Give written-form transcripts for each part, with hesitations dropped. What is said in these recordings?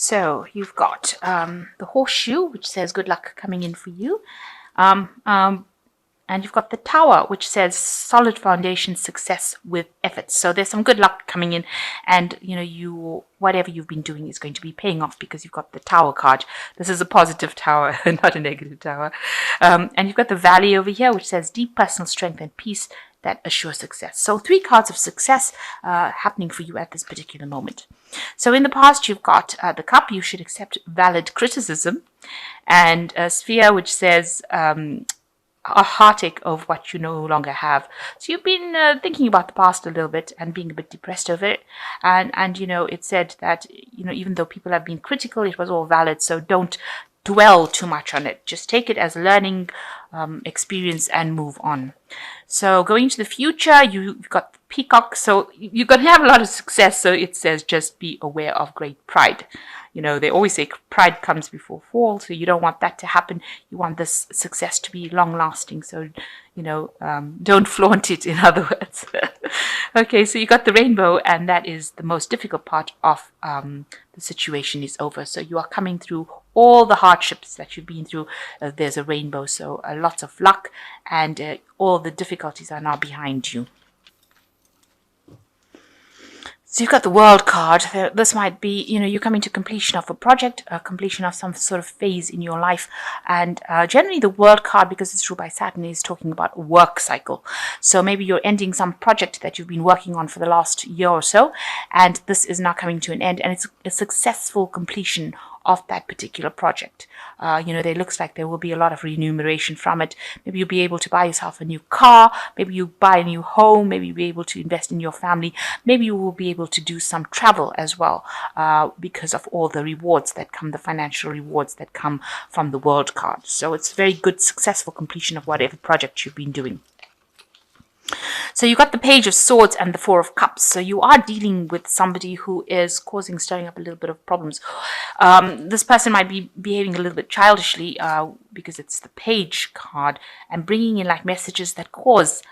So you've got the horseshoe, which says good luck coming in for you. Um, um, and you've got the tower, which says solid foundation, success with efforts. So there's some good luck coming in, and you whatever you've been doing is going to be paying off because you've got the tower card. This is a positive tower, not a negative tower. And you've got the valley over here, which says deep personal strength and peace that assure success. So 3 cards of success happening for you at this particular moment. So in the past, you've got the cup, you should accept valid criticism, and a sphere, which says a heartache of what you no longer have. So you've been thinking about the past a little bit and being a bit depressed over it. And it said that, even though people have been critical, it was all valid. So don't dwell too much on it. Just take it as a learning experience and move on. So going into the future, you've got the peacock. So you're going to have a lot of success. So it says just be aware of great pride. They always say pride comes before fall, so you don't want that to happen. You want this success to be long-lasting, so, don't flaunt it, in other words. Okay, so you got the rainbow, and that is the most difficult part of the situation is over. So you are coming through all the hardships that you've been through. There's a rainbow, so lots of luck, and all the difficulties are now behind you. So you've got the world card. This might be, you're coming to completion of a project, completion of some sort of phase in your life. And generally the world card, because it's ruled by Saturn, is talking about a work cycle. So maybe you're ending some project that you've been working on for the last year or so, and this is now coming to an end, and it's a successful completion of that particular project. There looks like there will be a lot of remuneration from it. Maybe you'll be able to buy yourself a new car. Maybe you buy a new home. Maybe you'll be able to invest in your family. Maybe you will be able to do some travel as well because of all the rewards that come, the financial rewards that come from the world card. So it's a very good, successful completion of whatever project you've been doing. So you got the Page of Swords and the Four of Cups. So you are dealing with somebody who is stirring up a little bit of problems. This person might be behaving a little bit childishly because it's the Page card and bringing in like messages that cause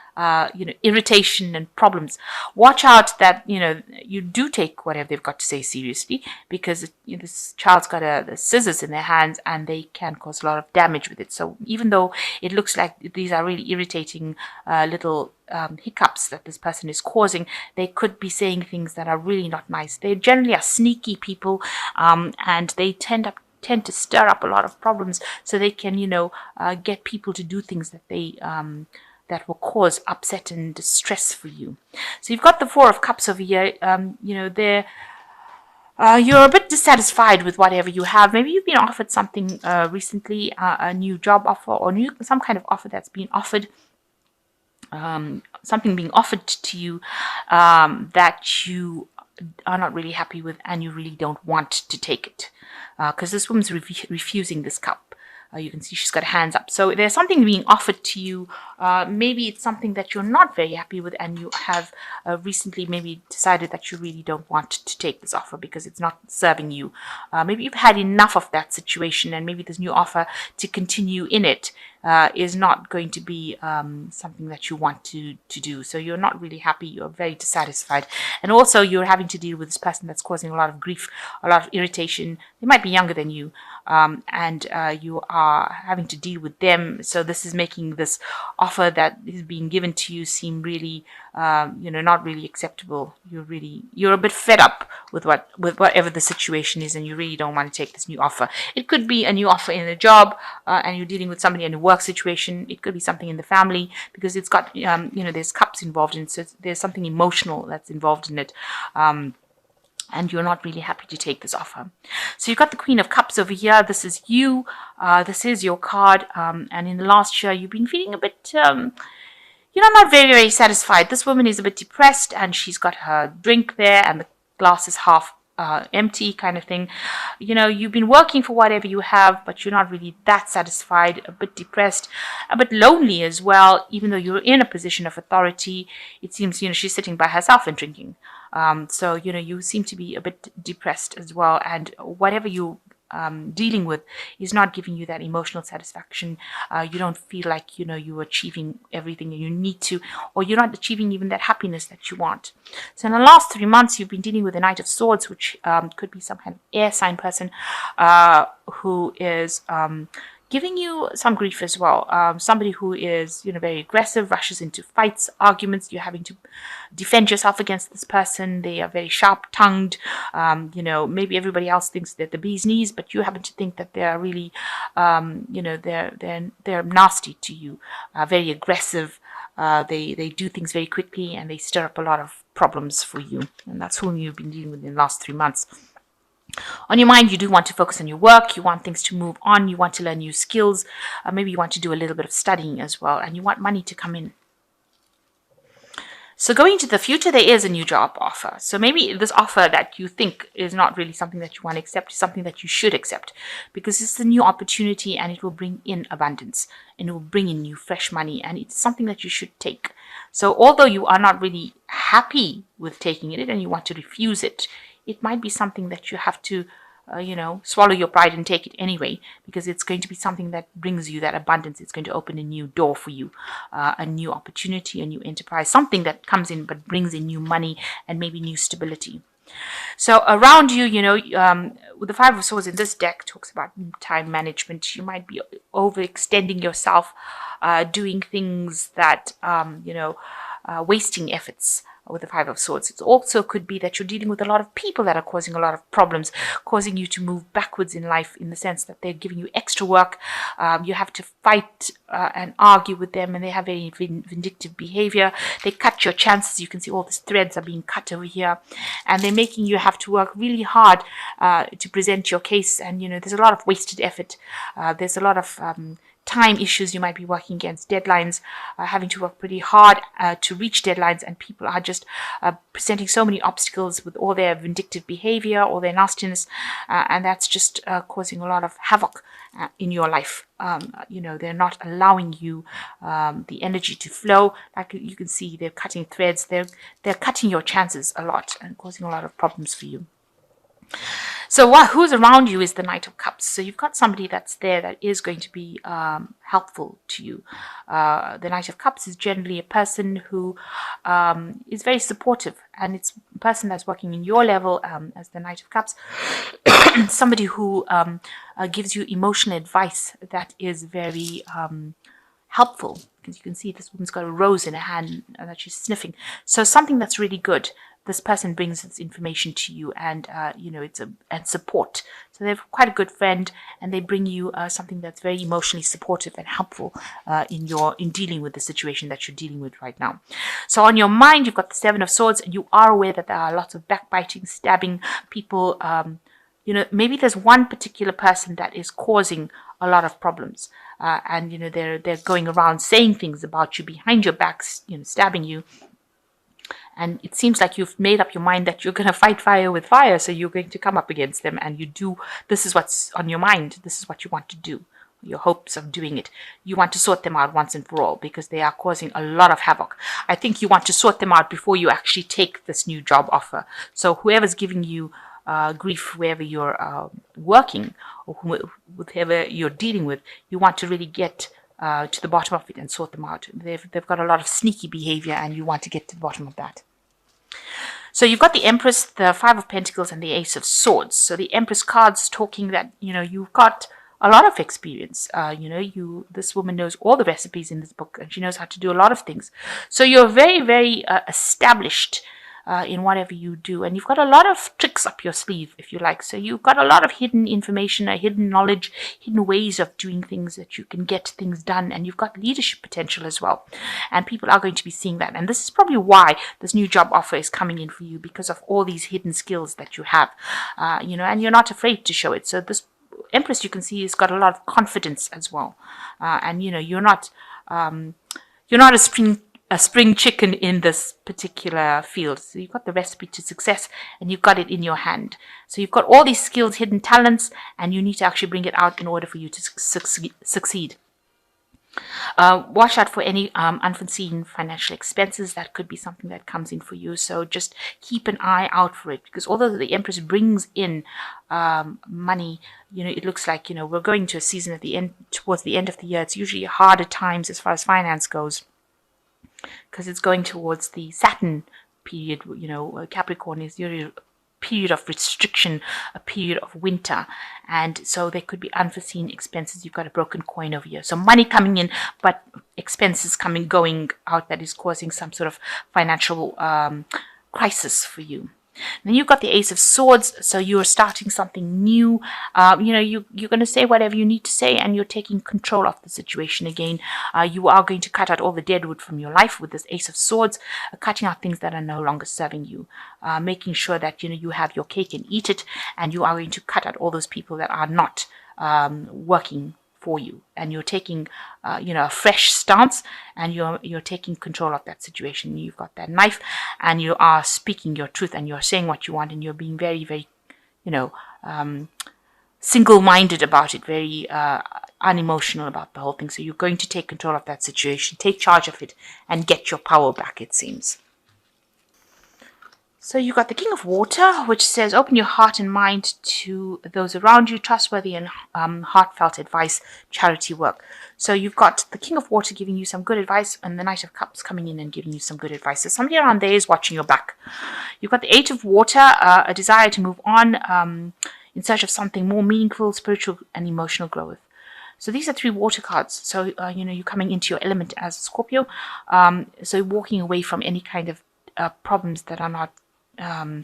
irritation and problems. Watch out that, you do take whatever they've got to say seriously, because this child's got the scissors in their hands and they can cause a lot of damage with it. So even though it looks like these are really irritating little hiccups that this person is causing, they could be saying things that are really not nice. They generally are sneaky people, and they tend to stir up a lot of problems, so they can get people to do things that they that will cause upset and distress for you. So you've got the Four of Cups over here. You're a bit dissatisfied with whatever you have. Maybe you've been offered something recently, a new job offer, or some kind of offer that's been offered. Something being offered to you that you are not really happy with, and you really don't want to take it, because this woman's refusing this cup. You can see she's got her hands up. So there's something being offered to you. Maybe it's something that you're not very happy with, and you have recently maybe decided that you really don't want to take this offer because it's not serving you. Maybe you've had enough of that situation, and maybe this new offer to continue in it is not going to be something that you want to do. So you're not really happy. You're very dissatisfied. And also you're having to deal with this person that's causing a lot of grief, a lot of irritation. They might be younger than you, and you are having to deal with them. So this is making this offer that is being given to you seem really, not really acceptable. You're a bit fed up with whatever the situation is, and you really don't want to take this new offer. It could be a new offer in a job, and you're dealing with somebody in a work situation. It could be something in the family, because it's got, there's cups involved in it, so there's something emotional that's involved in it. And you're not really happy to take this offer. So you've got the Queen of Cups over here. This is you. This is your card. And in the last year, you've been feeling a bit, not very, very satisfied. This woman is a bit depressed, and she's got her drink there, and the glass is half empty kind of thing. You've been working for whatever you have, but you're not really that satisfied, a bit depressed, a bit lonely as well. Even though you're in a position of authority, it seems, she's sitting by herself and drinking. So, you seem to be a bit depressed as well. And whatever you dealing with is not giving you that emotional satisfaction. You don't feel like you're achieving everything you need to, or you're not achieving even that happiness that you want. So in the last 3 months, you've been dealing with the Knight of Swords, which could be some kind of air sign person who is giving you some grief as well. Somebody who is, very aggressive, rushes into fights, arguments. You're having to defend yourself against this person. They are very sharp-tongued. Maybe everybody else thinks that the bee's knees, but you happen to think that they are really, they're nasty to you, very aggressive. They do things very quickly, and they stir up a lot of problems for you. And that's whom you've been dealing with in the last 3 months. On your mind, you do want to focus on your work. You want things to move on. You want to learn new skills. Maybe you want to do a little bit of studying as well, and you want money to come in. So going into the future, there is a new job offer. So maybe this offer that you think is not really something that you want to accept is something that you should accept, because it's a new opportunity and it will bring in abundance and it will bring in new fresh money, and it's something that you should take. So although you are not really happy with taking it and you want to refuse it, it might be something that you have to, swallow your pride and take it anyway, because it's going to be something that brings you that abundance. It's going to open a new door for you, a new opportunity, a new enterprise, something that comes in but brings in new money and maybe new stability. So around you, with the Five of Swords in this deck talks about time management. You might be overextending yourself, doing things that, wasting efforts. With the Five of Swords, it also could be that you're dealing with a lot of people that are causing a lot of problems, causing you to move backwards in life, in the sense that they're giving you extra work. You have to fight and argue with them, and they have very vindictive behavior. They cut your chances. You can see all these threads are being cut over here, and they're making you have to work really hard to present your case. And there's a lot of wasted effort. There's a lot of time issues. You might be working against deadlines, having to work pretty hard to reach deadlines, and people are just presenting so many obstacles with all their vindictive behavior, all their nastiness, and that's just causing a lot of havoc in your life. They're not allowing you the energy to flow. Like you can see, they're cutting threads. They're cutting your chances a lot and causing a lot of problems for you. So who's around you is the Knight of Cups. So you've got somebody that's there that is going to be helpful to you. The Knight of Cups is generally a person who is very supportive, and it's a person that's working in your level as the Knight of Cups. Somebody who gives you emotional advice that is very helpful, because you can see this woman's got a rose in her hand that she's sniffing. So something that's really good. This person brings this information to you, and and support. So they're quite a good friend, and they bring you something that's very emotionally supportive and helpful in dealing with the situation that you're dealing with right now. So on your mind, you've got the Seven of Swords, and you are aware that there are lots of backbiting, stabbing, people. Maybe there's one particular person that is causing a lot of problems, and they're going around saying things about you behind your back, stabbing you. And it seems like you've made up your mind that you're going to fight fire with fire. So you're going to come up against them, and this is what's on your mind. This is what you want to do. Your hopes of doing it. You want to sort them out once and for all, because they are causing a lot of havoc. I think you want to sort them out before you actually take this new job offer. So whoever's giving you grief, wherever you're working, or whoever you're dealing with, you want to really get to the bottom of it and sort them out. They've got a lot of sneaky behavior, and you want to get to the bottom of that. So you've got the Empress, the Five of Pentacles, and the Ace of Swords. So the Empress card's talking that, you've got a lot of experience. This woman knows all the recipes in this book, and she knows how to do a lot of things. So you're very, very established in whatever you do, and you've got a lot of tricks up your sleeve, if you like. So you've got a lot of hidden information, hidden knowledge, hidden ways of doing things that you can get things done, and you've got leadership potential as well, and people are going to be seeing that. And this is probably why this new job offer is coming in for you, because of all these hidden skills that you have, and you're not afraid to show it. So this Empress, you can see, has got a lot of confidence as well, and you're not a spring chicken in this particular field. So you've got the recipe to success, and you've got it in your hand. So you've got all these skills, hidden talents, and you need to actually bring it out in order for you to succeed. Watch out for any unforeseen financial expenses. That could be something that comes in for you. So just keep an eye out for it, because although the Empress brings in money, it looks like, we're going to a season at the end, towards the end of the year. It's usually harder times as far as finance goes, because it's going towards the Saturn period. Capricorn is usually period of restriction, a period of winter, and so there could be unforeseen expenses. You've got a broken coin over here, so money coming in but expenses going out, that is causing some sort of financial crisis for you. Then you've got the Ace of Swords, so you're starting something new. You're going to say whatever you need to say, and you're taking control of the situation again. You are going to cut out all the dead wood from your life with this Ace of Swords, cutting out things that are no longer serving you, making sure that you have your cake and eat it, and you are going to cut out all those people that are not working for you, and you're taking a fresh stance, and you're taking control of that situation. You've got that knife, and you are speaking your truth, and you're saying what you want, and you're being very, very single-minded about it, very unemotional about the whole thing. So you're going to take control of that situation, take charge of it, and get your power back, it seems. So you got the King of Water, which says open your heart and mind to those around you, trustworthy and heartfelt advice, charity work. So you've got the King of Water giving you some good advice, and the Knight of Cups coming in and giving you some good advice. So somebody around there is watching your back. You've got the Eight of Water, a desire to move on in search of something more meaningful, spiritual and emotional growth. So these are 3 water cards. So, you're coming into your element as a Scorpio. So walking away from any kind of problems that are not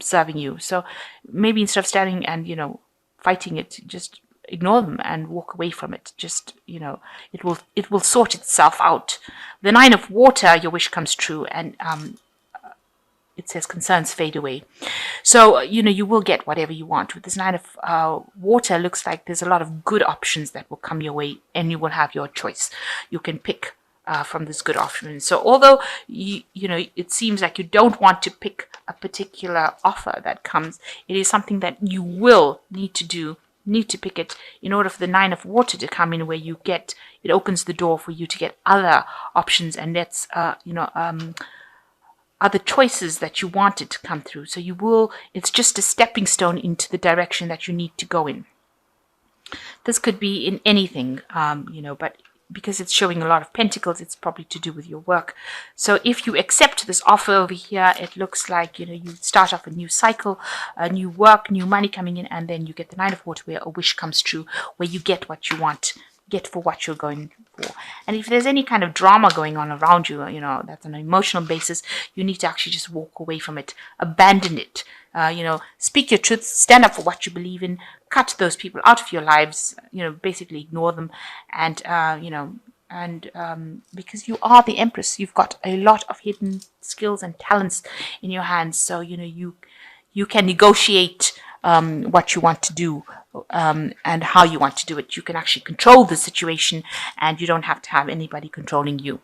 serving you. So maybe instead of standing and fighting it, just ignore them and walk away from it. Just it will sort itself out. The Nine of Water, your wish comes true, and it says concerns fade away. So you will get whatever you want. With this Nine of Water, looks like there's a lot of good options that will come your way, and you will have your choice. You can pick from this good option. So although it seems like you don't want to pick a particular offer that comes, it is something that you will need to pick it in order for the Nine of Water to come in, where it opens the door for you to get other options, and that's other choices that you wanted to come through. So it's just a stepping stone into the direction that you need to go in. This could be in anything, but because it's showing a lot of pentacles, it's probably to do with your work. So if you accept this offer over here, it looks like you start off a new cycle, a new work, new money coming in, and then you get the Nine of Water, where a wish comes true, where you get what you want, get for what you're going for. And if there's any kind of drama going on around you, that's on an emotional basis, you need to actually just walk away from it, abandon it. Speak your truth, stand up for what you believe in, cut those people out of your lives, basically ignore them. And, because you are the Empress, you've got a lot of hidden skills and talents in your hands. So, you can negotiate what you want to do and how you want to do it. You can actually control the situation, and you don't have to have anybody controlling you.